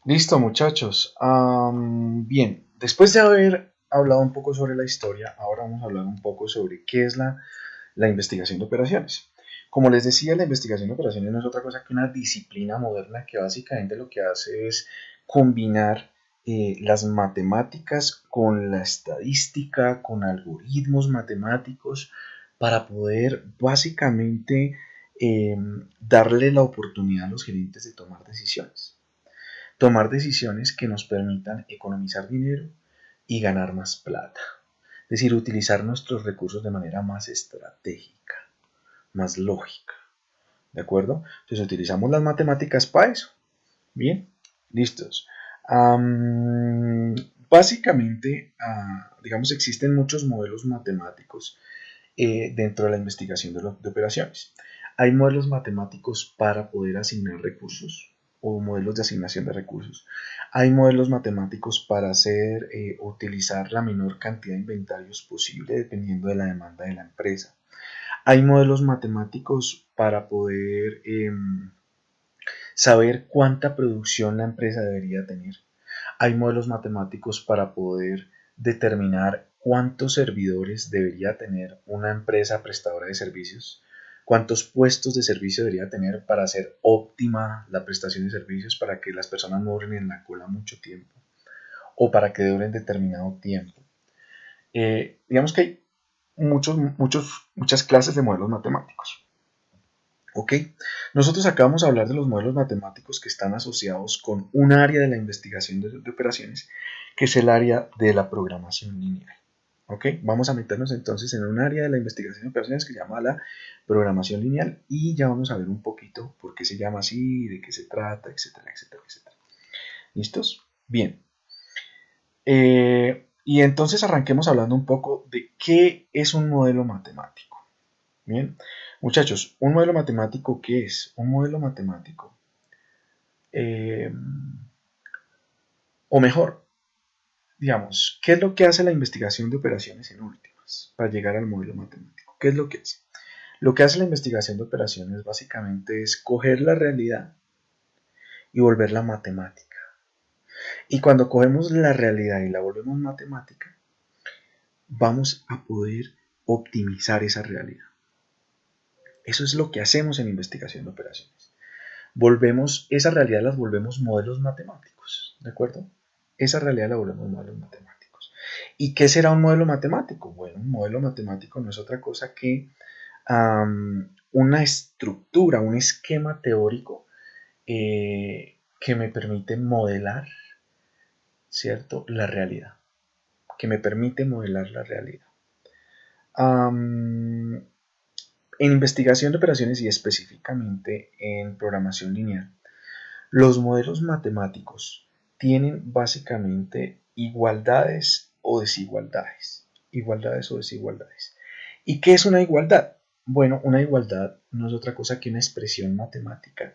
Listo, muchachos. Bien, después de haber hablado un poco sobre la historia, ahora vamos a hablar un poco sobre qué es la investigación de operaciones. Como les decía, la investigación de operaciones no es otra cosa que una disciplina moderna que básicamente lo que hace es combinar las matemáticas con la estadística, con algoritmos matemáticos, para poder básicamente eh, darle la oportunidad a los gerentes de tomar decisiones. Tomar decisiones que nos permitan economizar dinero y ganar más plata. Es decir, utilizar nuestros recursos de manera más estratégica, más lógica. ¿De acuerdo? Entonces utilizamos las matemáticas para eso. Bien, listos. Básicamente, digamos, existen muchos modelos matemáticos dentro de la investigación de operaciones. Hay modelos matemáticos para poder asignar recursos o modelos de asignación de recursos. Hay modelos matemáticos para utilizar la menor cantidad de inventarios posible dependiendo de la demanda de la empresa. Hay modelos matemáticos para poder saber cuánta producción la empresa debería tener. Hay modelos matemáticos para poder determinar cuántos servidores debería tener una empresa prestadora de servicios, cuántos puestos de servicio debería tener para hacer óptima la prestación de servicios, para que las personas no duren en la cola mucho tiempo o para que duren determinado tiempo. Digamos que hay muchas clases de modelos matemáticos. ¿Ok? Nosotros acá vamos a hablar de los modelos matemáticos que están asociados con un área de la investigación de operaciones, que es el área de la programación lineal. ¿Ok? Vamos a meternos entonces en un área de la investigación de operaciones que se llama la programación lineal y ya vamos a ver un poquito por qué se llama así, de qué se trata, etcétera, etcétera, etcétera. ¿Listos? Bien. Y entonces arranquemos hablando un poco de qué es un modelo matemático. Bien, muchachos, ¿un modelo matemático qué es? Un modelo matemático, eh, o mejor, digamos, ¿qué es lo que hace la investigación de operaciones en últimas para llegar al modelo matemático? ¿Qué es lo que hace? Lo que hace la investigación de operaciones básicamente es coger la realidad y volverla matemática. Y cuando cogemos la realidad y la volvemos matemática, vamos a poder optimizar esa realidad. Eso es lo que hacemos en investigación de operaciones. Esa realidad las volvemos modelos matemáticos, ¿de acuerdo? Esa realidad la volvemos modelos matemáticos. ¿Y qué será un modelo matemático? Bueno, un modelo matemático no es otra cosa que una estructura, un esquema teórico que me permite modelar, ¿cierto? La realidad, que me permite modelar la realidad. En investigación de operaciones y específicamente en programación lineal, los modelos matemáticos tienen básicamente igualdades o desigualdades. Igualdades o desigualdades. ¿Y qué es una igualdad? Bueno, una igualdad no es otra cosa que una expresión matemática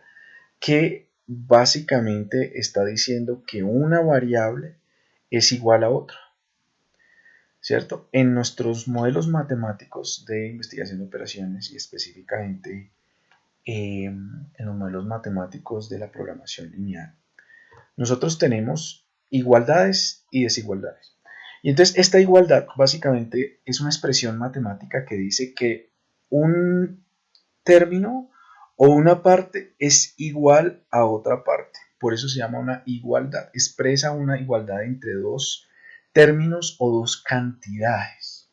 que básicamente está diciendo que una variable es igual a otra, ¿cierto? En nuestros modelos matemáticos de investigación de operaciones y específicamente en los modelos matemáticos de la programación lineal, nosotros tenemos igualdades y desigualdades. Y entonces esta igualdad básicamente es una expresión matemática que dice que un término o una parte es igual a otra parte. Por eso se llama una igualdad. Expresa una igualdad entre dos términos o dos cantidades.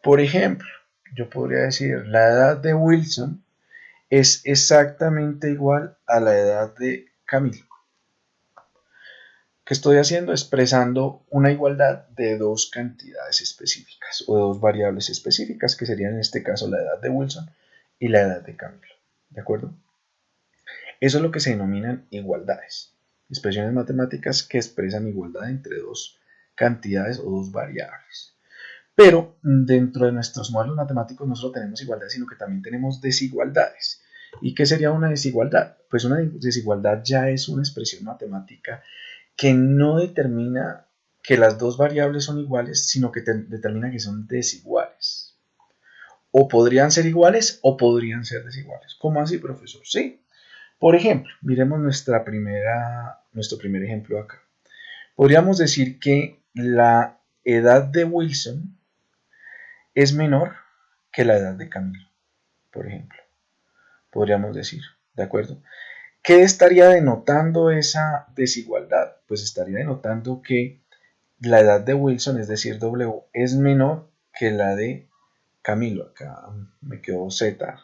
Por ejemplo, yo podría decir la edad de Wilson es exactamente igual a la edad de Camilo. ¿Qué estoy haciendo? Expresando una igualdad de dos cantidades específicas o de dos variables específicas, que serían en este caso la edad de Wilson y la edad de Camilo. ¿De acuerdo? Eso es lo que se denominan igualdades. Expresiones matemáticas que expresan igualdad entre dos cantidades o dos variables. Pero dentro de nuestros modelos matemáticos no solo tenemos igualdades, sino que también tenemos desigualdades. ¿Y qué sería una desigualdad? Pues una desigualdad ya es una expresión matemática que no determina que las dos variables son iguales, sino que determina que son desiguales. O podrían ser iguales o podrían ser desiguales. ¿Cómo así, profesor? Sí. Por ejemplo, miremos nuestro primer ejemplo acá. Podríamos decir que la edad de Wilson es menor que la edad de Camilo, por ejemplo. Podríamos decir, ¿de acuerdo? ¿Qué estaría denotando esa desigualdad? Pues estaría denotando que la edad de Wilson, es decir, W, es menor que la de Camilo. Acá me quedó Z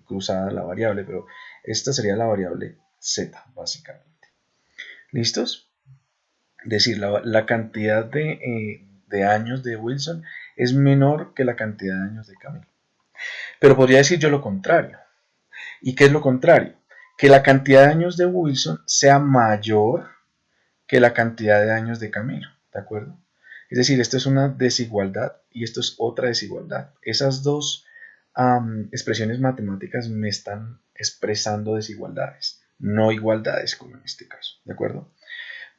cruzada la variable, pero esta sería la variable Z, básicamente. ¿Listos? Es decir, la cantidad de años de Wilson es menor que la cantidad de años de Camilo. Pero podría decir yo lo contrario. ¿Y qué es lo contrario? Que la cantidad de años de Wilson sea mayor que la cantidad de años de Camilo, ¿de acuerdo? Es decir, esto es una desigualdad y esto es otra desigualdad. Esas dos expresiones matemáticas me están expresando desigualdades, no igualdades como en este caso, ¿de acuerdo?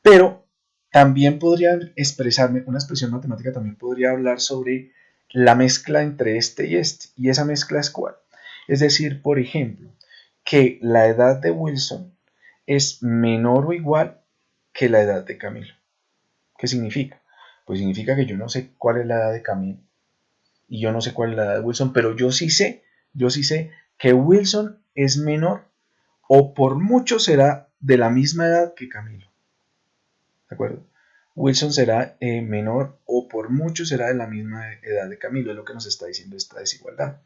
Pero también podría expresarme, una expresión matemática también podría hablar sobre la mezcla entre este, y esa mezcla es cuál. Es decir, por ejemplo, que la edad de Wilson es menor o igual que la edad de Camilo. ¿Qué significa? Pues significa que yo no sé cuál es la edad de Camilo y yo no sé cuál es la edad de Wilson, pero yo sí sé que Wilson es menor o por mucho será de la misma edad que Camilo. ¿De acuerdo? Wilson será menor o por mucho será de la misma edad de Camilo, es lo que nos está diciendo esta desigualdad.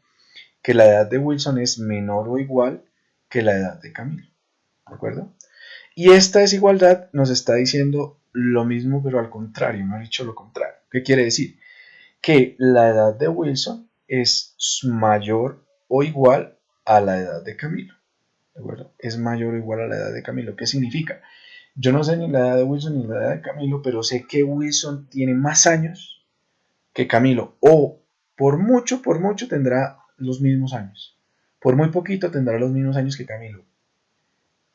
Que la edad de Wilson es menor o igual que la edad de Camilo. ¿De acuerdo? Y esta desigualdad nos está diciendo lo mismo, pero al contrario, no ha dicho lo contrario. ¿Qué quiere decir? Que la edad de Wilson es mayor o igual a la edad de Camilo. ¿De acuerdo? Es mayor o igual a la edad de Camilo. ¿Qué significa? Yo no sé ni la edad de Wilson ni la edad de Camilo, pero sé que Wilson tiene más años que Camilo. O por mucho tendrá los mismos años. Por muy poquito tendrá los mismos años que Camilo.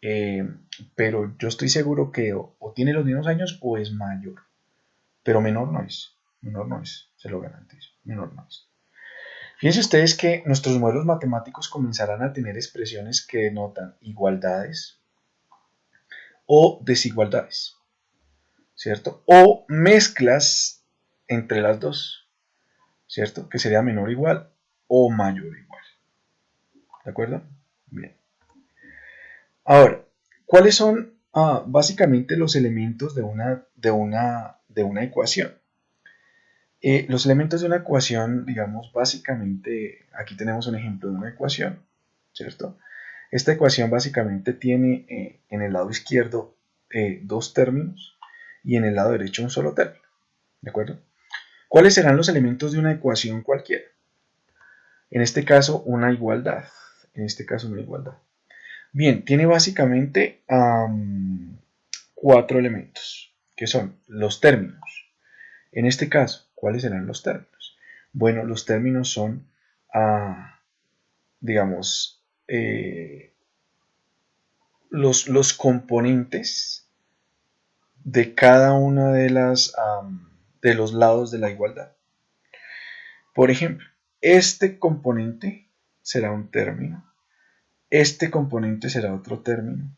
Eh, pero yo estoy seguro que o tiene los mismos años o es mayor. Pero menor no es. Menor no es, se lo garantizo. Menor no es. Fíjense ustedes que nuestros modelos matemáticos comenzarán a tener expresiones que denotan igualdades o desigualdades, ¿cierto? O mezclas entre las dos, ¿cierto? Que sería menor o igual o mayor o igual. ¿De acuerdo? Bien. Ahora, ¿cuáles son básicamente los elementos de una ecuación? Los elementos de una ecuación, digamos, básicamente, aquí tenemos un ejemplo de una ecuación, ¿cierto? Esta ecuación básicamente tiene en el lado izquierdo dos términos y en el lado derecho un solo término, ¿de acuerdo? ¿Cuáles serán los elementos de una ecuación cualquiera? En este caso, una igualdad. En este caso, una igualdad. Bien, tiene básicamente cuatro elementos, que son los términos. En este caso, ¿cuáles serán los términos? Bueno, los términos son, digamos, los componentes de cada una de los lados de la igualdad. Por ejemplo, este componente será un término, este componente será otro término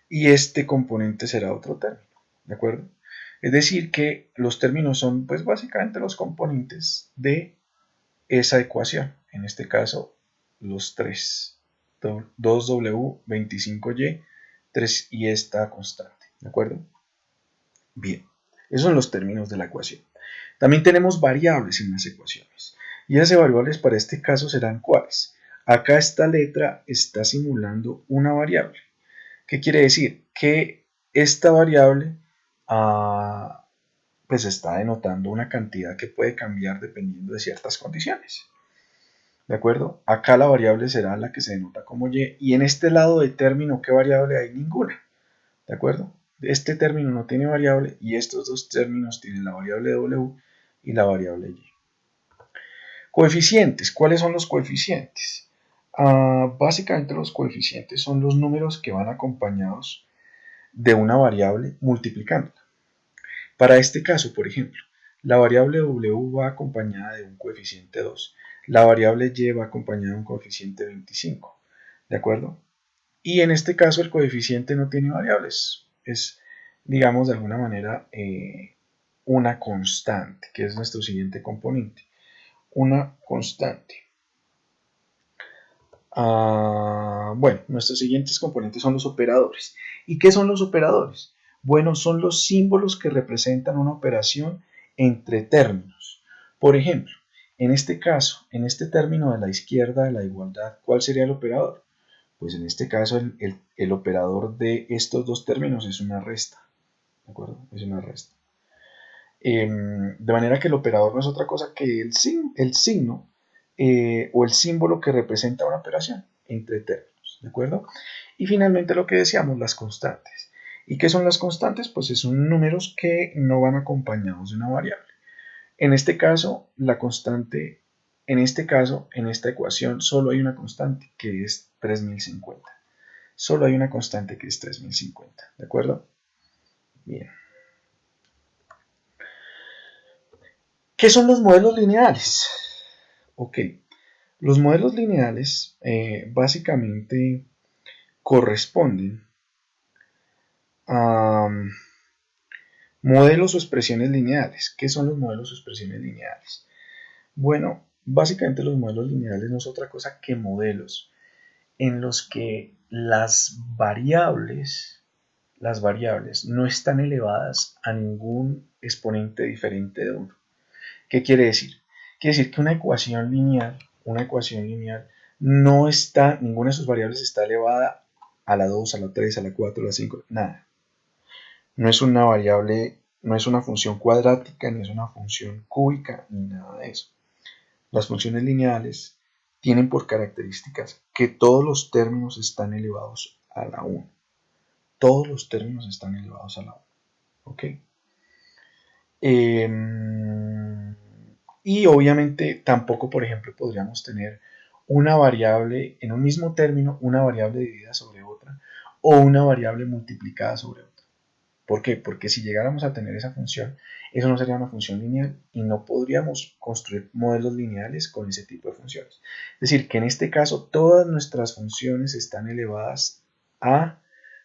y este componente será otro término, ¿de acuerdo? Es decir, que los términos son pues básicamente los componentes de esa ecuación, en este caso los tres, 2W, 25Y, 3 y esta constante, ¿de acuerdo? Bien, esos son los términos de la ecuación. También tenemos variables en las ecuaciones. Y esas variables para este caso serán ¿cuáles? Acá esta letra está simulando una variable. ¿Qué quiere decir? Que esta variable pues está denotando una cantidad que puede cambiar dependiendo de ciertas condiciones. ¿De acuerdo? Acá la variable será la que se denota como y en este lado de término, ¿qué variable hay? Ninguna. ¿De acuerdo? Este término no tiene variable y estos dos términos tienen la variable W y la variable Y. Coeficientes. ¿Cuáles son los coeficientes? Básicamente los coeficientes son los números que van acompañados de una variable multiplicándola. Para este caso, por ejemplo, la variable W va acompañada de un coeficiente 2. La variable Y va acompañada de un coeficiente 25. ¿De acuerdo? Y en este caso el coeficiente no tiene variables. Es digamos de alguna manera, una constante, que es nuestro siguiente componente. Una constante. Bueno, nuestros siguientes componentes son los operadores. ¿Y qué son los operadores? Bueno, son los símbolos que representan una operación entre términos. Por ejemplo, en este caso, en este término de la izquierda de la igualdad, ¿cuál sería el operador? Pues en este caso el operador de estos dos términos es una resta. ¿De acuerdo? Es una resta. De manera que el operador no es otra cosa que el signo o el símbolo que representa una operación entre términos, ¿de acuerdo? Y finalmente lo que decíamos, las constantes. ¿Y qué son las constantes? Pues son números que no van acompañados de una variable. En este caso, la constante, en esta ecuación, solo hay una constante que es 3050. Solo hay una constante que es 3050, ¿de acuerdo? Bien. ¿Qué son los modelos lineales? Ok, los modelos lineales básicamente corresponden a modelos o expresiones lineales. ¿Qué son los modelos o expresiones lineales? Bueno, básicamente los modelos lineales no es otra cosa que modelos en los que las variables no están elevadas a ningún exponente diferente de uno. ¿Qué quiere decir? Quiere decir que una ecuación lineal no está, ninguna de sus variables está elevada a la 2, a la 3, a la 4, a la 5, nada. No es una variable, no es una función cuadrática, ni es una función cúbica, ni nada de eso. Las funciones lineales tienen por características que todos los términos están elevados a la 1. Todos los términos están elevados a la 1. ¿Ok? Y obviamente tampoco, por ejemplo, podríamos tener una variable en un mismo término, una variable dividida sobre otra o una variable multiplicada sobre otra. ¿Por qué? Porque si llegáramos a tener esa función, eso no sería una función lineal y no podríamos construir modelos lineales con ese tipo de funciones. Es decir, que en este caso todas nuestras funciones están elevadas a,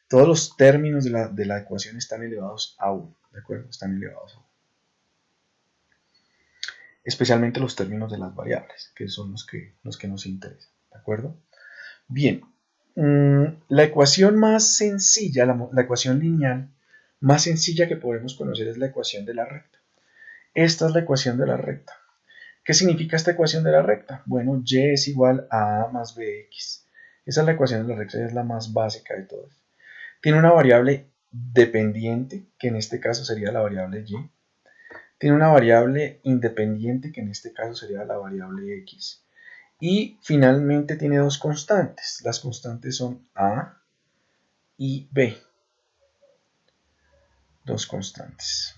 todos los términos de la ecuación están elevados a 1, ¿de acuerdo? Están elevados a 1. Especialmente los términos de las variables, que son los que nos interesan, ¿de acuerdo? Bien, la ecuación más sencilla, la ecuación lineal más sencilla que podemos conocer es la ecuación de la recta. Esta es la ecuación de la recta. ¿Qué significa esta ecuación de la recta? Bueno, y es igual a a más bx. Esa es la ecuación de la recta y es la más básica de todas. Tiene una variable dependiente, que en este caso sería la variable y. Tiene una variable independiente, que en este caso sería la variable x. Y finalmente tiene dos constantes. Las constantes son a y b. Dos constantes.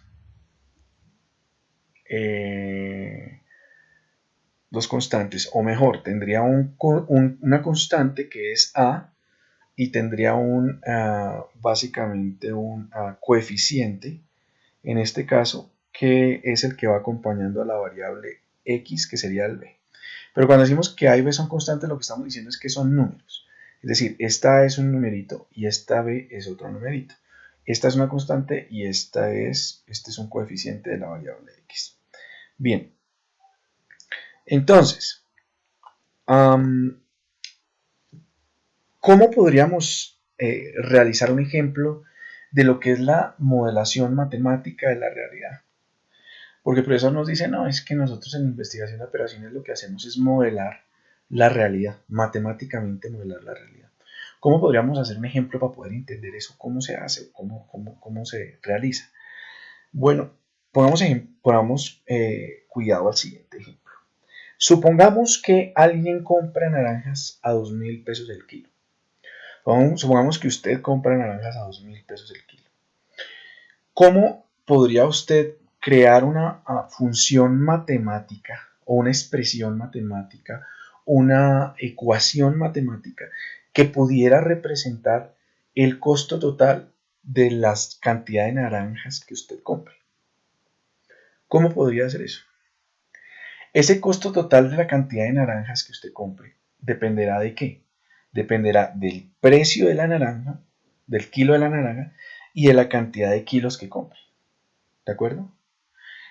Dos constantes, o mejor, tendría una constante que es a y tendría básicamente un coeficiente, en este caso, que es el que va acompañando a la variable x, que sería el b. Pero cuando decimos que a y b son constantes, lo que estamos diciendo es que son números. Es decir, esta es un numerito y esta b es otro numerito. Esta es una constante y este es un coeficiente de la variable x. Bien, entonces, ¿cómo podríamos realizar un ejemplo de lo que es la modelación matemática de la realidad? Porque el profesor nos dice, no, es que nosotros en investigación de operaciones lo que hacemos es modelar la realidad, matemáticamente modelar la realidad. ¿Cómo podríamos hacer un ejemplo para poder entender eso? ¿Cómo se hace? ¿Cómo se realiza? Bueno, pongamos cuidado al siguiente ejemplo. Supongamos que alguien compra naranjas a 2.000 pesos el kilo. Supongamos que usted compra naranjas a 2.000 pesos el kilo. ¿Cómo podría usted crear una función matemática o una expresión matemática, una ecuación matemática que pudiera representar el costo total de la cantidad de naranjas que usted compre? ¿Cómo podría hacer eso? Ese costo total de la cantidad de naranjas que usted compre dependerá de qué? Dependerá del precio de la naranja, del kilo de la naranja, y de la cantidad de kilos que compre. ¿De acuerdo?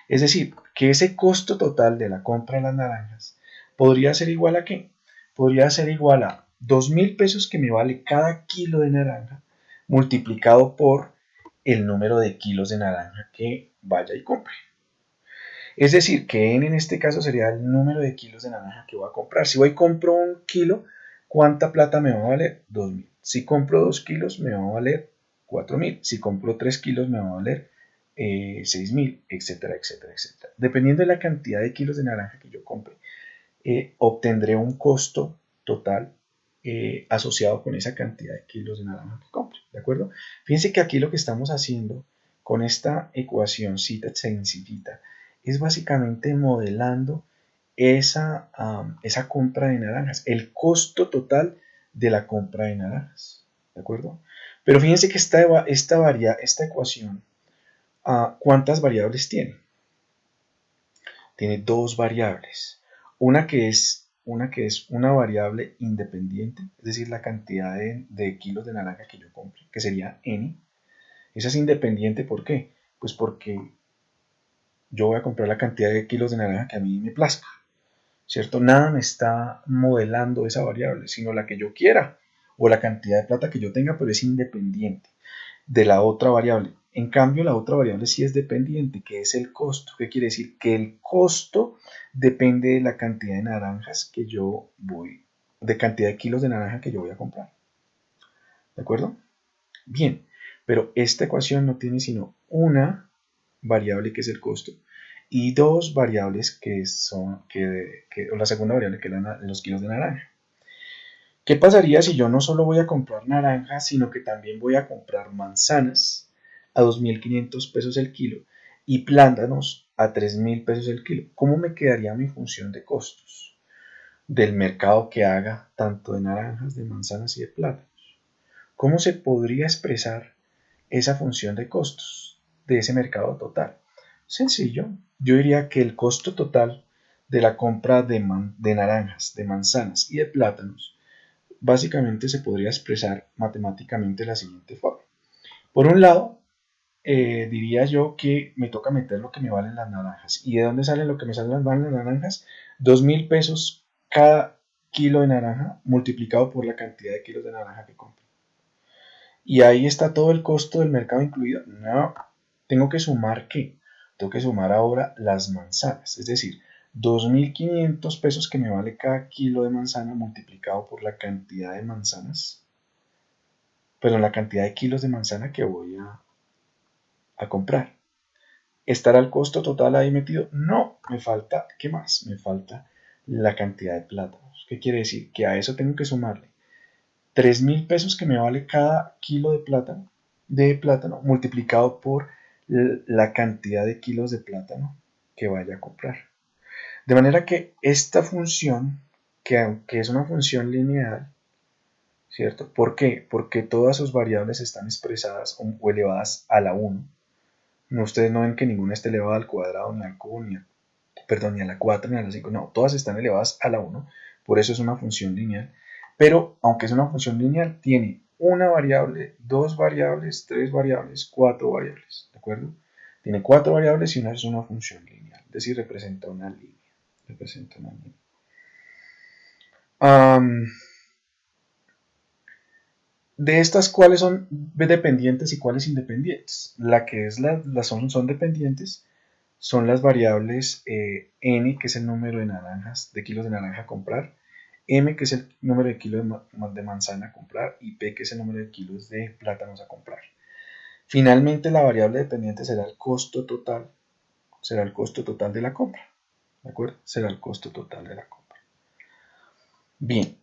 Es decir, que ese costo total de la compra de las naranjas podría ser igual a ¿qué? Podría ser igual a 2.000 pesos que me vale cada kilo de naranja multiplicado por el número de kilos de naranja que vaya y compre. Es decir, que n en este caso sería el número de kilos de naranja que voy a comprar. Si voy y compro un kilo, ¿cuánta plata me va a valer? 2.000. Si compro 2 kilos, me va a valer 4.000. Si compro 3 kilos, me va a valer 6.000, etcétera, etcétera, etcétera. Dependiendo de la cantidad de kilos de naranja que yo compre, obtendré un costo total asociado con esa cantidad de kilos de naranja que compre. ¿De acuerdo? Fíjense que aquí lo que estamos haciendo con esta ecuacióncita sencillita es básicamente modelando esa compra de naranjas, el costo total de la compra de naranjas. ¿De acuerdo? Pero fíjense que esta ecuación, ¿cuántas variables tiene? Tiene dos variables. Una que es una variable independiente, es decir, la cantidad de kilos de naranja que yo compre, que sería n. Esa es independiente, ¿por qué? Pues porque yo voy a comprar la cantidad de kilos de naranja que a mí me plazca, ¿cierto? Nada me está modelando esa variable, sino la que yo quiera o la cantidad de plata que yo tenga, pero es independiente de la otra variable. En cambio, la otra variable sí es dependiente, que es el costo. ¿Qué quiere decir? Que el costo depende de la cantidad de naranjas que yo voy, de cantidad de kilos de naranja que yo voy a comprar. ¿De acuerdo? Bien, pero esta ecuación no tiene sino una variable que es el costo y dos variables que son, o la segunda variable que es los kilos de naranja. ¿Qué pasaría si yo no solo voy a comprar naranjas, sino que también voy a comprar manzanas a 2.500 pesos el kilo y plántanos a 3.000 pesos el kilo? ¿Cómo me quedaría mi función de costos del mercado que haga tanto de naranjas, de manzanas y de plátanos? ¿Cómo se podría expresar esa función de costos de ese mercado total? Sencillo, yo diría que el costo total de la compra de naranjas, de manzanas y de plátanos básicamente se podría expresar matemáticamente de la siguiente forma. Por un lado, diría yo que me toca meter lo que me valen las naranjas. ¿Y de dónde salen lo que me valen las naranjas? 2.000 pesos cada kilo de naranja multiplicado por la cantidad de kilos de naranja que compro. ¿Y ahí está todo el costo del mercado incluido? No, tengo que sumar ¿qué? Tengo que sumar ahora las manzanas, es decir, 2.500 pesos que me vale cada kilo de manzana multiplicado por la cantidad de manzanas, pero la cantidad de kilos de manzana que voy a comprar. ¿Estará el costo total ahí metido? No, me falta, ¿qué más? Me falta la cantidad de plátanos. ¿Qué quiere decir? Que a eso tengo que sumarle 3.000 pesos que me vale cada kilo de plátano multiplicado por la cantidad de kilos de plátano que vaya a comprar. De manera que esta función, que aunque es una función lineal, ¿cierto? ¿Por qué? Porque todas sus variables están expresadas o elevadas a la 1. No, ustedes no ven que ninguna esté elevada al cuadrado, ni al cubo, ni a la 4, ni a la 5. No, todas están elevadas a la 1. Por eso es una función lineal. Pero, aunque es una función lineal, tiene una variable, dos variables, tres variables, cuatro variables. ¿De acuerdo? Tiene cuatro variables y una es una función lineal. Es decir, representa una línea. Representa una línea. De estas, ¿cuáles son dependientes y cuáles independientes? La que es son dependientes son las variables n, que es el número de naranjas, de kilos de naranja a comprar, m, que es el número de kilos de manzana a comprar, y p, que es el número de kilos de plátanos a comprar. Finalmente, la variable dependiente será el costo total de la compra. ¿De acuerdo? Será el costo total de la compra. Bien.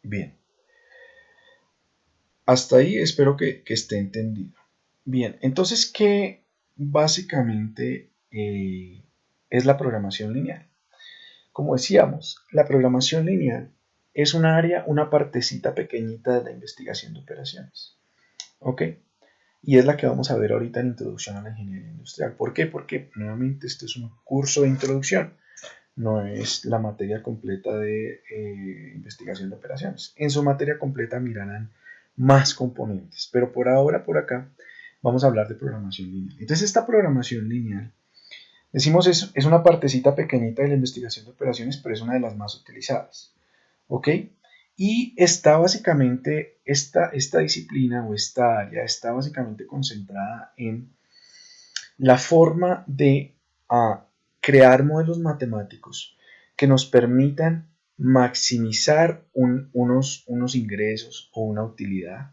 Bien. Hasta ahí espero que esté entendido. Bien, entonces, ¿qué básicamente es la programación lineal? Como decíamos, la programación lineal es un área, una partecita pequeñita de la investigación de operaciones. ¿Ok? Y es la que vamos a ver ahorita en Introducción a la Ingeniería Industrial. ¿Por qué? Porque nuevamente este es un curso de introducción, no es la materia completa de investigación de operaciones. En su materia completa mirarán más componentes, pero por ahora, por acá, vamos a hablar de programación lineal. Entonces, esta programación lineal, decimos, es una partecita pequeñita de la investigación de operaciones, pero es una de las más utilizadas, ¿ok? Y está básicamente, esta disciplina o esta área está básicamente concentrada en la forma de crear modelos matemáticos que nos permitan maximizar unos ingresos o una utilidad,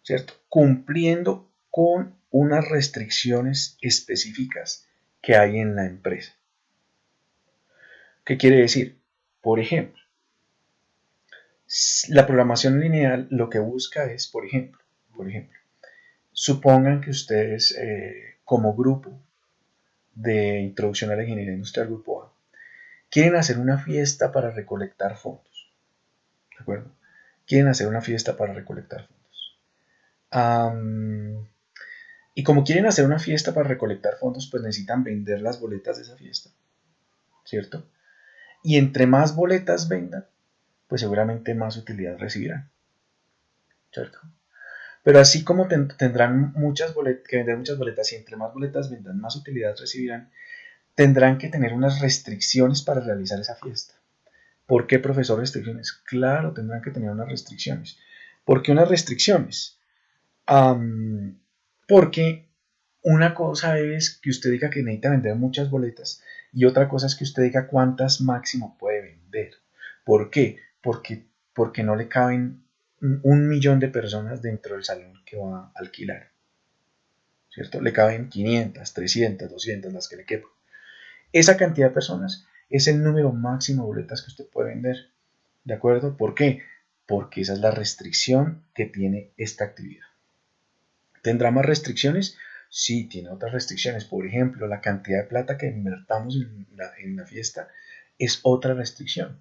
¿cierto? Cumpliendo con unas restricciones específicas que hay en la empresa. ¿Qué quiere decir? Por ejemplo, la programación lineal lo que busca es, por ejemplo, supongan que ustedes como grupo de introducción a la ingeniería industrial grupo A quieren hacer una fiesta para recolectar fondos, ¿de acuerdo? Quieren hacer una fiesta para recolectar fondos. Y como quieren hacer una fiesta para recolectar fondos, pues necesitan vender las boletas de esa fiesta, ¿cierto? Y entre más boletas vendan, pues seguramente más utilidad recibirán, ¿cierto? Pero así como tendrán que vender muchas boletas y entre más boletas vendan, más utilidad recibirán, tendrán que tener unas restricciones para realizar esa fiesta. ¿Por qué, profesor, restricciones? Claro, tendrán que tener unas restricciones. ¿Por qué unas restricciones? Porque una cosa es que usted diga que necesita vender muchas boletas y otra cosa es que usted diga cuántas máximo puede vender. ¿Por qué? Porque no le caben 1 millón de personas dentro del salón que va a alquilar, ¿cierto? Le caben 500, 300, 200, las que le quepan. Esa cantidad de personas es el número máximo de boletas que usted puede vender, ¿de acuerdo? ¿Por qué? Porque esa es la restricción que tiene esta actividad. ¿Tendrá más restricciones? Sí, tiene otras restricciones. Por ejemplo, la cantidad de plata que invertamos en la fiesta es otra restricción.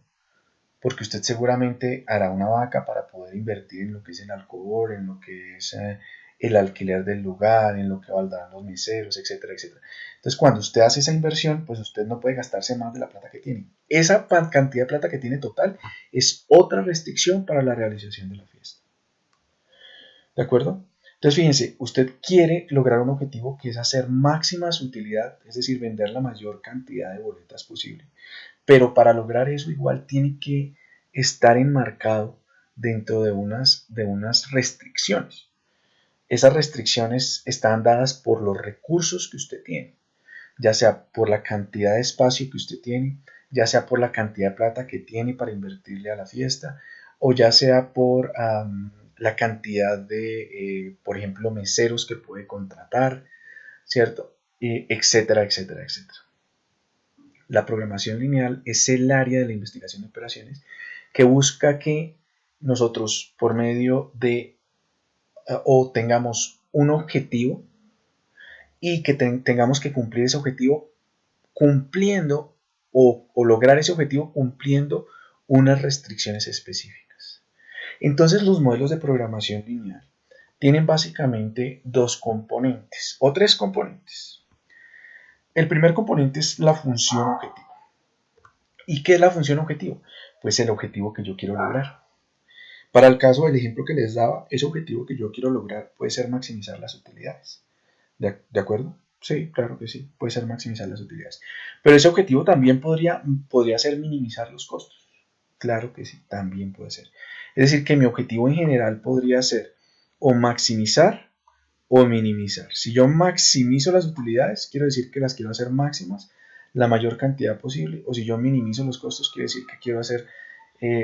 Porque usted seguramente hará una vaca para poder invertir en lo que es el alcohol, en lo que es el alquiler del lugar, en lo que valdrán los meseros, etcétera, etcétera. Entonces, cuando usted hace esa inversión, pues usted no puede gastarse más de la plata que tiene. Esa cantidad de plata que tiene total es otra restricción para la realización de la fiesta. ¿De acuerdo? Entonces, fíjense, usted quiere lograr un objetivo que es hacer máxima su utilidad, es decir, vender la mayor cantidad de boletas posible. Pero para lograr eso igual tiene que estar enmarcado dentro de unas restricciones. Esas restricciones están dadas por los recursos que usted tiene, ya sea por la cantidad de espacio que usted tiene, ya sea por la cantidad de plata que tiene para invertirle a la fiesta, o ya sea por la cantidad de, por ejemplo, meseros que puede contratar, ¿cierto? Etcétera, etcétera, etcétera. La programación lineal es el área de la investigación de operaciones que busca que nosotros, por medio de, o tengamos un objetivo y que tengamos que cumplir ese objetivo cumpliendo o lograr ese objetivo cumpliendo unas restricciones específicas. Entonces los modelos de programación lineal tienen básicamente dos componentes o tres componentes. El primer componente es la función objetivo. ¿Y qué es la función objetivo? Pues el objetivo que yo quiero lograr. Para el caso del ejemplo que les daba, ese objetivo que yo quiero lograr puede ser maximizar las utilidades. ¿De acuerdo? Sí, claro que sí, puede ser maximizar las utilidades. Pero ese objetivo también podría ser minimizar los costos. Claro que sí, también puede ser. Es decir, que mi objetivo en general podría ser o maximizar o minimizar. Si yo maximizo las utilidades, quiero decir que las quiero hacer máximas la mayor cantidad posible. O si yo minimizo los costos, quiere decir que quiero hacer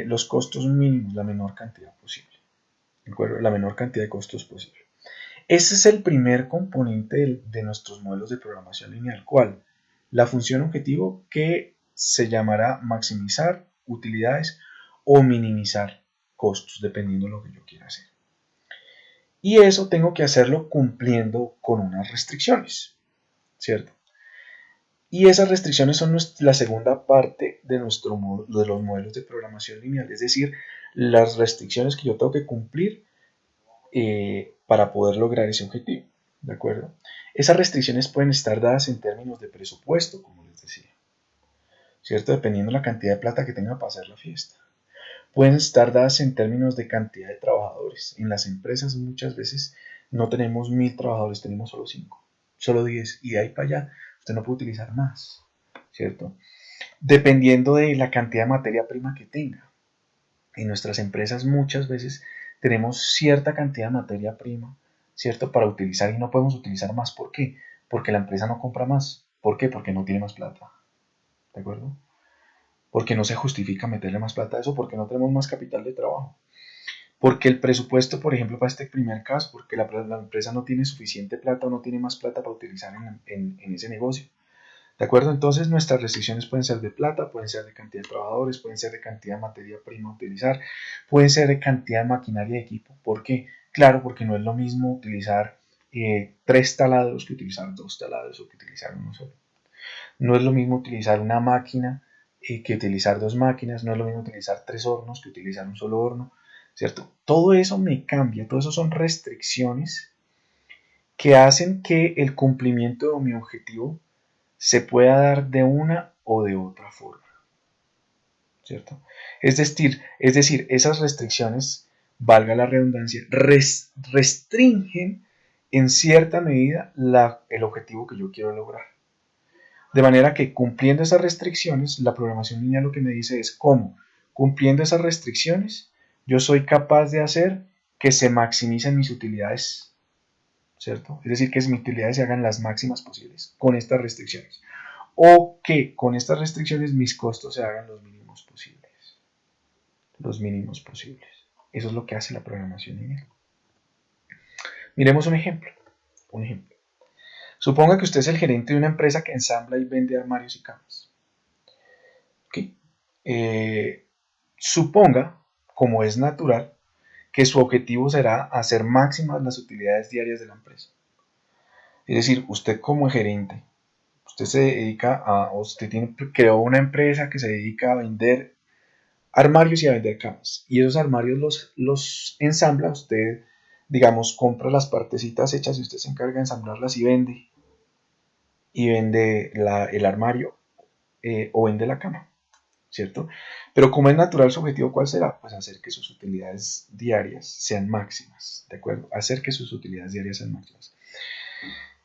los costos mínimos la menor cantidad posible. ¿De acuerdo? La menor cantidad de costos posible. Ese es el primer componente de nuestros modelos de programación lineal. ¿Cuál? La función objetivo que se llamará maximizar utilidades o minimizar costos, dependiendo de lo que yo quiera hacer. Y eso tengo que hacerlo cumpliendo con unas restricciones, ¿cierto? Y esas restricciones son la segunda parte de los modelos de programación lineal, es decir, las restricciones que yo tengo que cumplir para poder lograr ese objetivo, ¿de acuerdo? Esas restricciones pueden estar dadas en términos de presupuesto, como les decía, ¿cierto? Dependiendo de la cantidad de plata que tenga para hacer la fiesta. pueden estar dadas en términos de cantidad de trabajadores. En las empresas muchas veces no tenemos 1000 trabajadores, tenemos solo 5, solo 10, y de ahí para allá usted no puede utilizar más, ¿cierto? Dependiendo de la cantidad de materia prima que tenga. En nuestras empresas muchas veces tenemos cierta cantidad de materia prima, ¿cierto? Para utilizar y no podemos utilizar más. ¿Por qué? Porque la empresa no compra más. ¿Por qué? Porque no tiene más plata. ¿De acuerdo? Porque no se justifica meterle más plata a eso, porque no tenemos más capital de trabajo. Porque el presupuesto, por ejemplo, para este primer caso, porque la empresa no tiene suficiente plata o no tiene más plata para utilizar en ese negocio. ¿De acuerdo? Entonces nuestras restricciones pueden ser de plata, pueden ser de cantidad de trabajadores, pueden ser de cantidad de materia prima a utilizar, pueden ser de cantidad de maquinaria y equipo. ¿Por qué? Claro, porque no es lo mismo utilizar 3 taladros que utilizar 2 taladros o que utilizar uno solo. No es lo mismo utilizar una máquina que utilizar 2 máquinas, no es lo mismo utilizar 3 hornos que utilizar un solo horno, ¿cierto? Todo eso me cambia, todo eso son restricciones que hacen que el cumplimiento de mi objetivo se pueda dar de una o de otra forma, ¿cierto? Es decir, esas restricciones, valga la redundancia, restringen en cierta medida el objetivo que yo quiero lograr. De manera que cumpliendo esas restricciones, la programación lineal lo que me dice es cómo, cumpliendo esas restricciones, yo soy capaz de hacer que se maximicen mis utilidades, ¿cierto? Es decir, que mis utilidades se hagan las máximas posibles con estas restricciones. O que con estas restricciones mis costos se hagan los mínimos posibles. Los mínimos posibles. Eso es lo que hace la programación lineal. Miremos un ejemplo. Un ejemplo. Suponga que usted es el gerente de una empresa que ensambla y vende armarios y camas. ¿Okay? Suponga, como es natural, que su objetivo será hacer máximas las utilidades diarias de la empresa. Es decir, usted como gerente, usted se dedica a, creó una empresa que se dedica a vender armarios y a vender camas. Y esos armarios los ensambla, usted, digamos, compra las partecitas hechas y usted se encarga de ensamblarlas y vende. Y vende el armario o vende la cama, ¿cierto? Pero como es natural su objetivo, ¿cuál será? Pues hacer que sus utilidades diarias sean máximas, ¿de acuerdo? Hacer que sus utilidades diarias sean máximas.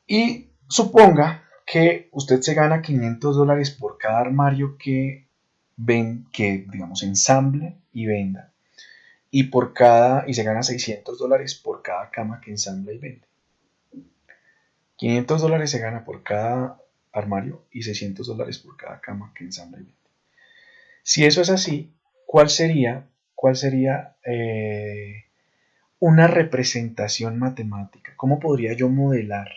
Y suponga que usted se gana $500 por cada armario que digamos, ensamble y venda. Y se gana $600 por cada cama que ensambla y vende. $500 se gana por cada armario y $600 por cada cama que ensambla y vende. Si eso es así, ¿cuál sería una representación matemática? ¿Cómo podría yo modelar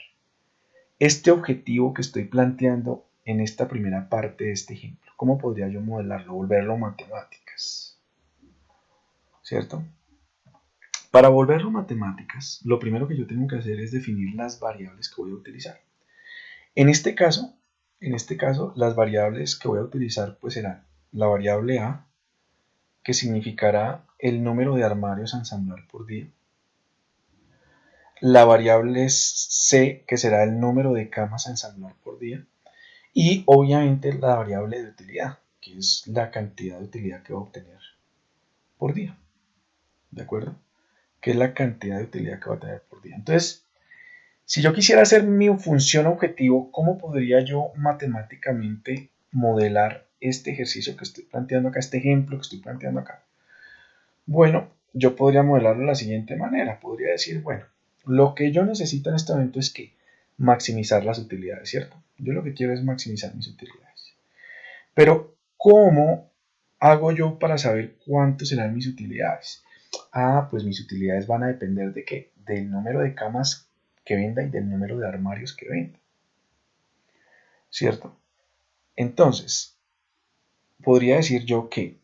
este objetivo que estoy planteando en esta primera parte de este ejemplo? ¿Cómo podría yo modelarlo, volverlo matemáticas? ¿Cierto? Para volverlo matemáticas, lo primero que yo tengo que hacer es definir las variables que voy a utilizar. En este caso, las variables que voy a utilizar pues serán la variable A, que significará el número de armarios a ensamblar por día. La variable C, que será el número de camas a ensamblar por día. Y obviamente la variable de utilidad, que es la cantidad de utilidad que voy a obtener por día. ¿De acuerdo? Que es la cantidad de utilidad que va a tener por día. Entonces, si yo quisiera hacer mi función objetivo, ¿cómo podría yo matemáticamente modelar este ejercicio que estoy planteando acá, este ejemplo que estoy planteando acá? Bueno, yo podría modelarlo de la siguiente manera. Podría decir, bueno, lo que yo necesito en este momento es que maximizar las utilidades, ¿cierto? Yo lo que quiero es maximizar mis utilidades. Pero, ¿cómo hago yo para saber cuánto serán mis utilidades? Pues mis utilidades van a depender de qué? Del número de camas que venda y del número de armarios que venda. ¿Cierto? Entonces, podría decir yo que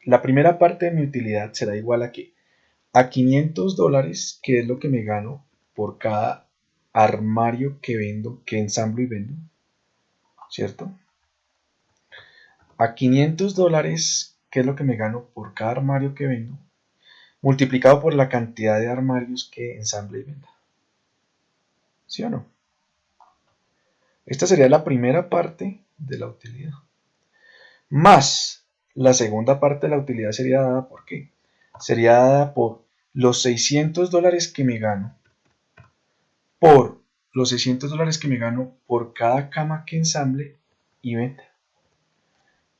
la primera parte de mi utilidad será igual a ¿qué? A $500, que es lo que me gano por cada armario que vendo, que ensamblo y vendo. ¿Cierto? A $500, que es lo que me gano por cada armario que vendo, multiplicado por la cantidad de armarios que ensamble y venda. ¿Sí o no? Esta sería la primera parte de la utilidad. Más La segunda parte de la utilidad sería dada por qué? Sería dada por los $600 que me gano, por los $600 que me gano por cada cama que ensamble y venda.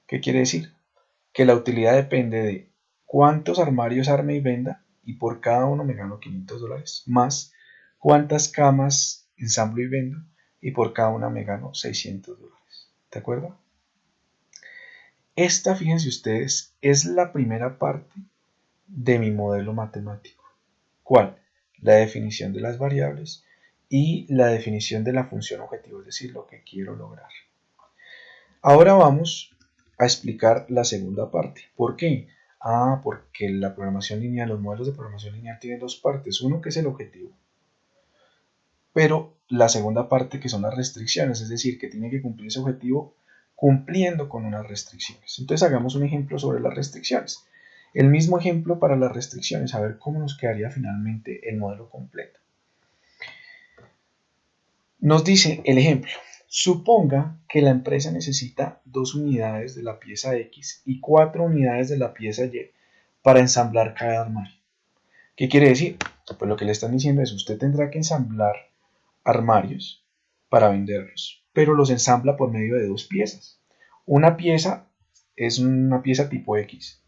¿Qué quiere decir? Que la utilidad depende de cuántos armarios arme y venda, y por cada uno me gano $500, más cuántas camas ensamblo y vendo, y por cada una me gano $600. ¿De acuerdo? Esta, fíjense ustedes, es la primera parte de mi modelo matemático. ¿Cuál? La definición de las variables y la definición de la función objetivo, es decir, lo que quiero lograr. Ahora vamos a explicar la segunda parte. ¿Por qué? Porque la programación lineal, los modelos de programación lineal tienen dos partes. Uno que es el objetivo, pero la segunda parte que son las restricciones, es decir, que tiene que cumplir ese objetivo cumpliendo con unas restricciones. Entonces hagamos un ejemplo sobre las restricciones. El mismo ejemplo para las restricciones, a ver cómo nos quedaría finalmente el modelo completo. Nos dice el ejemplo: suponga que la empresa necesita 2 unidades de la pieza X y 4 unidades de la pieza Y para ensamblar cada armario. ¿Qué quiere decir? Pues lo que le están diciendo es: usted tendrá que ensamblar armarios para venderlos, pero los ensambla por medio de dos piezas. Una pieza es una pieza tipo X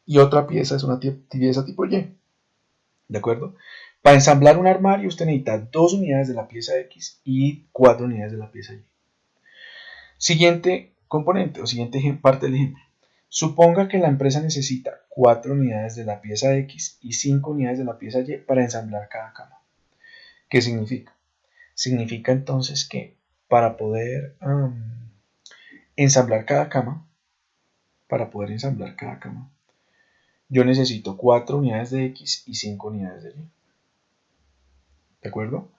y otra pieza es una pieza tipo Y. ¿De acuerdo? Para ensamblar un armario usted necesita 2 unidades de la pieza X y 4 unidades de la pieza Y. Siguiente componente o siguiente parte del ejemplo. Suponga que la empresa necesita 4 unidades de la pieza X y 5 unidades de la pieza Y para ensamblar cada cama. ¿Qué significa? Significa entonces que para poder ensamblar cada cama, yo necesito 4 unidades de X y 5 unidades de Y. ¿De acuerdo?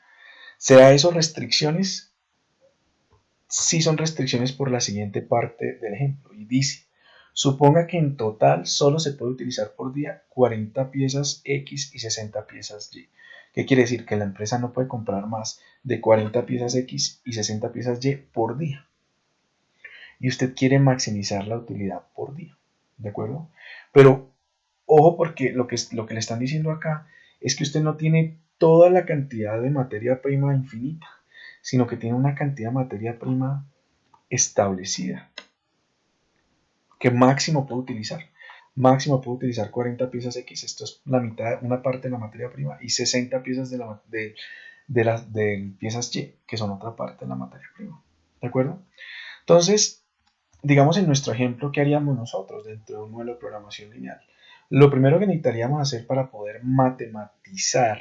¿Será eso restricciones? Sí, son restricciones por la siguiente parte del ejemplo, y dice: suponga que en total solo se puede utilizar por día 40 piezas X y 60 piezas Y. ¿Qué quiere decir? Que la empresa no puede comprar más de 40 piezas X y 60 piezas Y por día. Y usted quiere maximizar la utilidad por día. ¿De acuerdo? Pero ojo, porque lo que le están diciendo acá es que usted no tiene toda la cantidad de materia prima infinita, sino que tiene una cantidad de materia prima establecida que máximo puede utilizar. Máximo puede utilizar 40 piezas X, esto es la mitad, una parte de la materia prima, y 60 piezas de piezas Y, que son otra parte de la materia prima. ¿De acuerdo? Entonces, digamos en nuestro ejemplo, ¿qué haríamos nosotros dentro de un modelo de programación lineal? Lo primero que necesitaríamos hacer para poder matematizar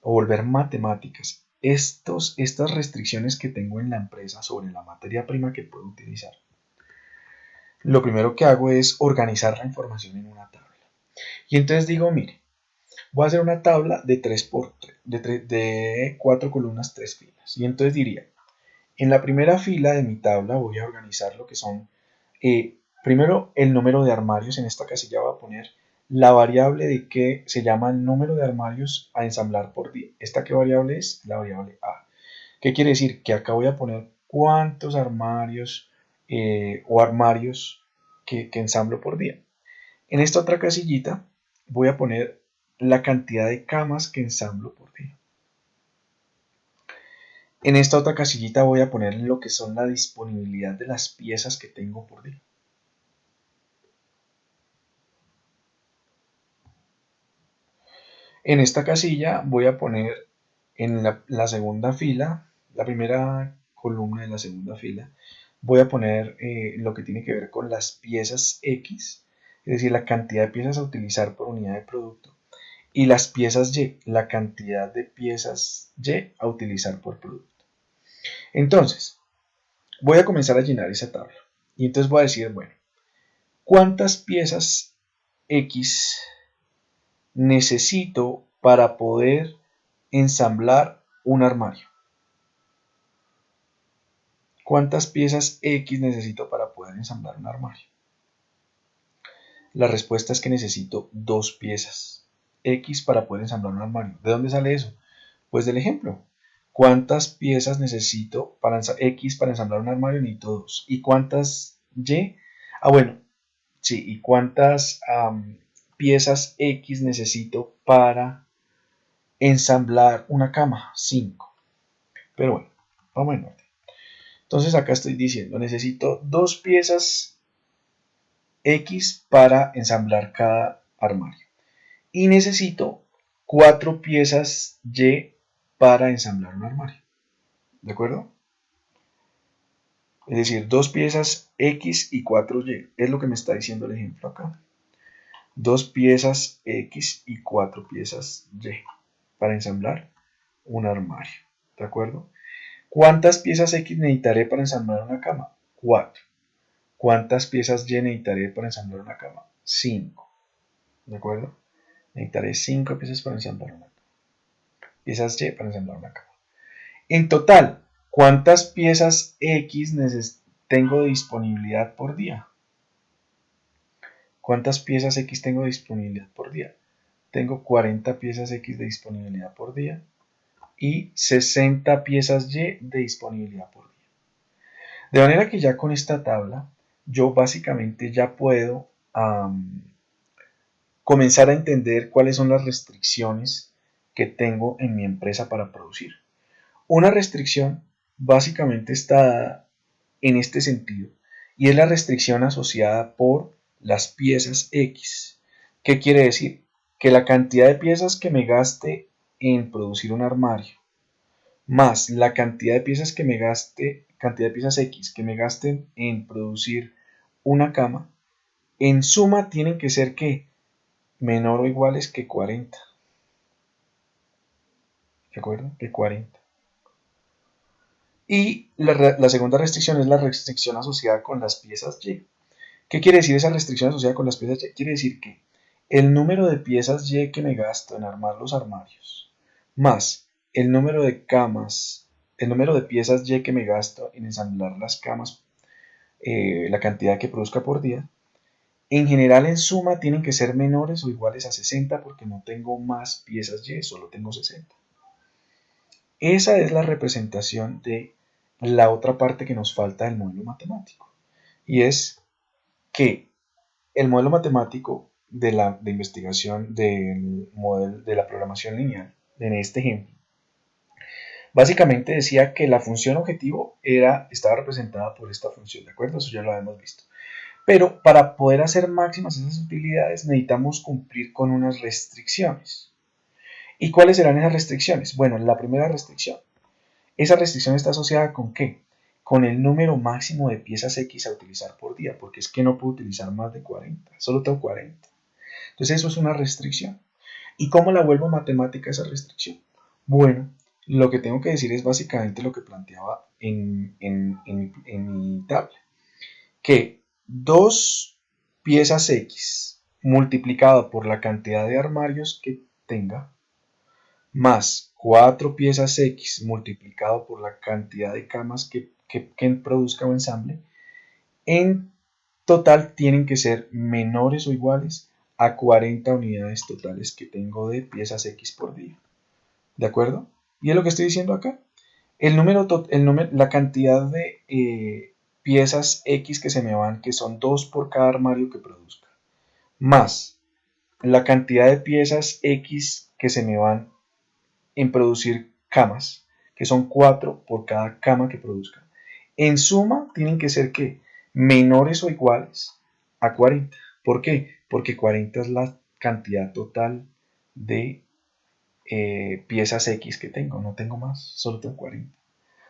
o volver matemáticas estas restricciones que tengo en la empresa sobre la materia prima que puedo utilizar, lo primero que hago es organizar la información en una tabla. Y entonces digo: mire, voy a hacer una tabla de 4 columnas, 3 filas. Y entonces diría: en la primera fila de mi tabla voy a organizar lo que son, primero, el número de armarios. En esta casilla voy a poner la variable de que se llama el número de armarios a ensamblar por día. ¿Esta qué variable es? La variable A. ¿Qué quiere decir? Que acá voy a poner cuántos armarios o armarios que ensamblo por día. En esta otra casillita voy a poner la cantidad de camas que ensamblo por día. En esta otra casillita voy a poner lo que son la disponibilidad de las piezas que tengo por día. En esta casilla voy a poner en la segunda fila, la primera columna de la segunda fila, voy a poner lo que tiene que ver con las piezas X, es decir, la cantidad de piezas a utilizar por unidad de producto, y las piezas Y, la cantidad de piezas Y a utilizar por producto. Entonces, voy a comenzar a llenar esa tabla. Y entonces voy a decir: bueno, ¿cuántas piezas X necesito para poder ensamblar un armario? ¿Cuántas piezas X necesito para poder ensamblar un armario? La respuesta es que necesito 2 piezas X para poder ensamblar un armario. ¿De dónde sale eso? Pues del ejemplo. ¿Cuántas piezas necesito para X para ensamblar un armario? Necesito 2. ¿Y cuántas Y. Ah, bueno, sí, ¿y cuántas piezas X necesito para ensamblar una cama? 5. Pero bueno, vamos en orden. Entonces acá estoy diciendo, necesito 2 piezas X para ensamblar cada armario. Y necesito 4 piezas Y para ensamblar un armario. ¿De acuerdo? Es decir, 2 piezas X y 4 Y. Es lo que me está diciendo el ejemplo acá. 2 piezas X y 4 piezas Y para ensamblar un armario. ¿De acuerdo? ¿Cuántas piezas X necesitaré para ensamblar una cama? 4. ¿Cuántas piezas Y necesitaré para ensamblar una cama? 5. ¿De acuerdo? Necesitaré 5 piezas para ensamblar una cama. Piezas Y para ensamblar una cama. En total, ¿cuántas piezas X tengo de disponibilidad por día? ¿Cuántas piezas X tengo de disponibilidad por día? Tengo 40 piezas X de disponibilidad por día y 60 piezas Y de disponibilidad por día. De manera que ya con esta tabla, yo básicamente ya puedo comenzar a entender cuáles son las restricciones que tengo en mi empresa para producir. Una restricción básicamente está dada en este sentido y es la restricción asociada por las piezas X. ¿Qué quiere decir? Que la cantidad de piezas que me gaste en producir un armario más la cantidad de piezas que me gaste, cantidad de piezas X que me gasten en producir una cama, en suma tienen que ser ¿qué? Menor o iguales que 40. ¿De acuerdo? Que 40. Y la segunda restricción es la restricción asociada con las piezas Y. ¿Qué quiere decir esa restricción asociada con las piezas Y? Quiere decir que el número de piezas Y que me gasto en armar los armarios, más el número de camas, el número de piezas Y que me gasto en ensamblar las camas, la cantidad que produzca por día, en general en suma tienen que ser menores o iguales a 60 porque no tengo más piezas Y, solo tengo 60. Esa es la representación de la otra parte que nos falta del modelo matemático. Y es que el modelo matemático de investigación del modelo de la programación lineal, en este ejemplo, básicamente decía que la función objetivo estaba representada por esta función, ¿de acuerdo? Eso ya lo habíamos visto. Pero para poder hacer máximas esas utilidades necesitamos cumplir con unas restricciones. ¿Y cuáles serán esas restricciones? Bueno, la primera restricción. Esa restricción está asociada con ¿qué? Con el número máximo de piezas X a utilizar por día, porque es que no puedo utilizar más de 40, solo tengo 40. Entonces eso es una restricción. ¿Y cómo la vuelvo matemática esa restricción? Bueno, lo que tengo que decir es básicamente lo que planteaba en mi tabla, que 2 piezas X multiplicado por la cantidad de armarios que tenga, más 4 piezas X multiplicado por la cantidad de camas que produzca o ensamble, en total tienen que ser menores o iguales a 40 unidades totales que tengo de piezas X por día. ¿De acuerdo? Y es lo que estoy diciendo acá. La cantidad de piezas X que se me van, que son 2 por cada armario que produzca, más la cantidad de piezas X que se me van en producir camas, que son 4 por cada cama que produzca. En suma, tienen que ser ¿qué? Menores o iguales a 40. ¿Por qué? Porque 40 es la cantidad total de piezas X que tengo. No tengo más, solo tengo 40.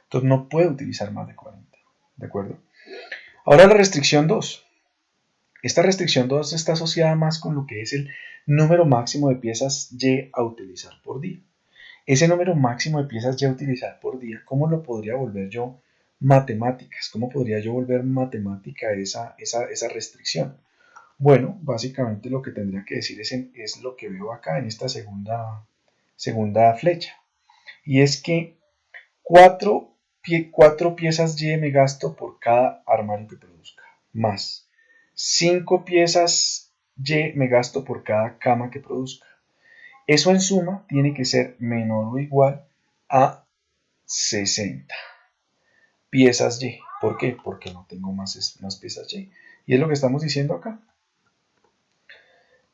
Entonces no puedo utilizar más de 40. ¿De acuerdo? Ahora la restricción 2. Esta restricción 2 está asociada más con lo que es el número máximo de piezas Y a utilizar por día. Ese número máximo de piezas ya a utilizar por día, ¿cómo lo podría volver yo matemáticas? ¿Cómo podría yo volver matemática esa restricción? Bueno, básicamente lo que tendría que decir es lo que veo acá en esta segunda flecha. Y es que 4 piezas Y me gasto por cada armario que produzca, más 5 piezas Y me gasto por cada cama que produzca. Eso en suma tiene que ser menor o igual a 60 piezas Y. ¿Por qué? Porque no tengo más piezas Y. Y es lo que estamos diciendo acá.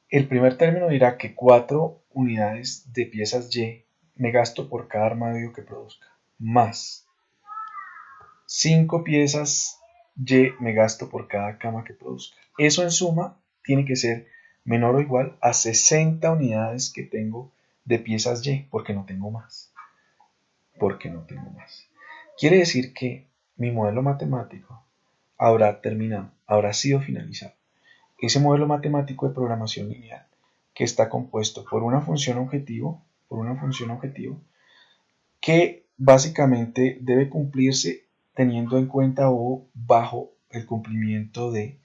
El primer término dirá que 4 unidades de piezas Y me gasto por cada armario que produzca, más 5 piezas Y me gasto por cada cama que produzca. Eso en suma tiene que ser menor o igual a 60 unidades que tengo de piezas Y, porque no tengo más. Porque no tengo más. Quiere decir que mi modelo matemático habrá terminado, habrá sido finalizado. Ese modelo matemático de programación lineal que está compuesto por una función objetivo, que básicamente debe cumplirse teniendo en cuenta o bajo el cumplimiento de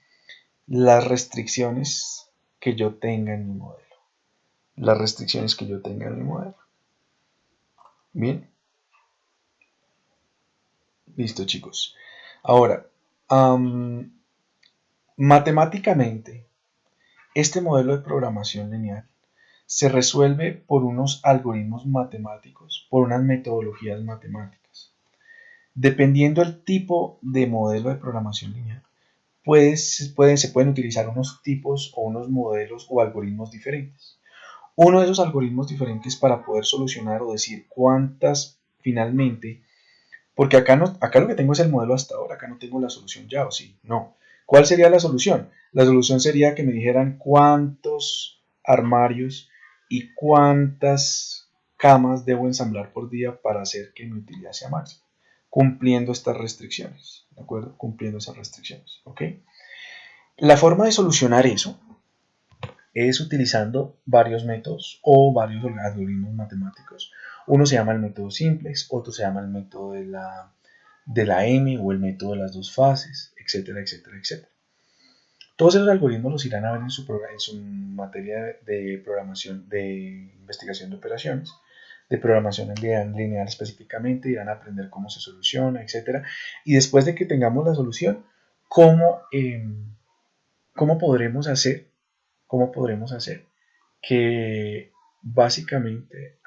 las restricciones que yo tenga en mi modelo. Las restricciones que yo tenga en mi modelo. Bien. Listo, chicos. Ahora, matemáticamente, este modelo de programación lineal se resuelve por unos algoritmos matemáticos, por unas metodologías matemáticas. Dependiendo del tipo de modelo de programación lineal, se pueden utilizar unos tipos o unos modelos o algoritmos diferentes. Uno de esos algoritmos diferentes para poder solucionar o decir cuántas finalmente, porque acá lo que tengo es el modelo hasta ahora, acá no tengo la solución ya o sí, no. ¿Cuál sería la solución? La solución sería que me dijeran cuántos armarios y cuántas camas debo ensamblar por día para hacer que mi utilidad sea máxima, cumpliendo estas restricciones, ¿de acuerdo? Cumpliendo esas restricciones, ¿ok? La forma de solucionar eso es utilizando varios métodos o varios algoritmos matemáticos. Uno se llama el método simplex, otro se llama el método de la M o el método de las dos fases, etcétera, etcétera, etcétera. Todos esos algoritmos los irán a ver en su materia de programación, de investigación de operaciones, de programación lineal específicamente, irán a aprender cómo se soluciona, etcétera. Y después de que tengamos la solución, cómo, cómo podremos hacer, cómo podremos hacer que básicamente,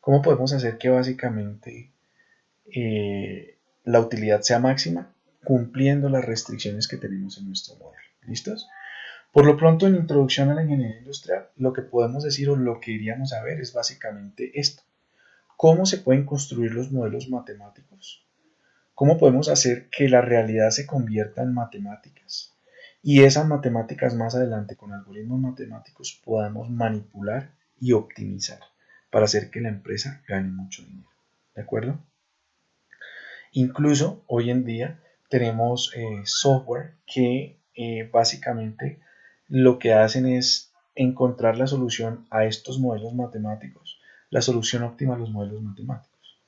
¿cómo podemos hacer que básicamente la utilidad sea máxima cumpliendo las restricciones que tenemos en nuestro modelo? ¿Listos? Por lo pronto, en Introducción a la Ingeniería Industrial, lo que podemos decir o lo que iríamos a ver es básicamente esto. ¿Cómo se pueden construir los modelos matemáticos? ¿Cómo podemos hacer que la realidad se convierta en matemáticas? Y esas matemáticas más adelante con algoritmos matemáticos podamos manipular y optimizar para hacer que la empresa gane mucho dinero. ¿De acuerdo? Incluso hoy en día tenemos software que básicamente lo que hacen es encontrar la solución a estos modelos matemáticos, la solución óptima a los modelos matemáticos.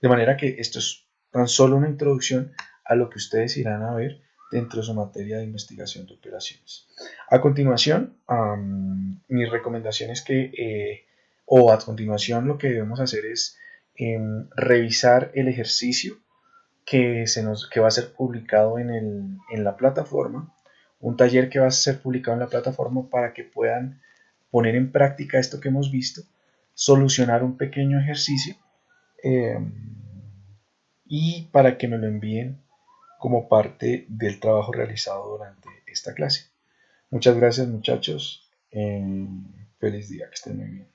De manera que esto es tan solo una introducción a lo que ustedes irán a ver dentro de su materia de investigación de operaciones. A continuación, mi recomendación es o a continuación lo que debemos hacer es revisar el ejercicio que va a ser publicado en la plataforma, un taller que va a ser publicado en la plataforma para que puedan poner en práctica esto que hemos visto, solucionar un pequeño ejercicio eh, y para que me lo envíen como parte del trabajo realizado durante esta clase. Muchas gracias muchachos, feliz día, que estén muy bien.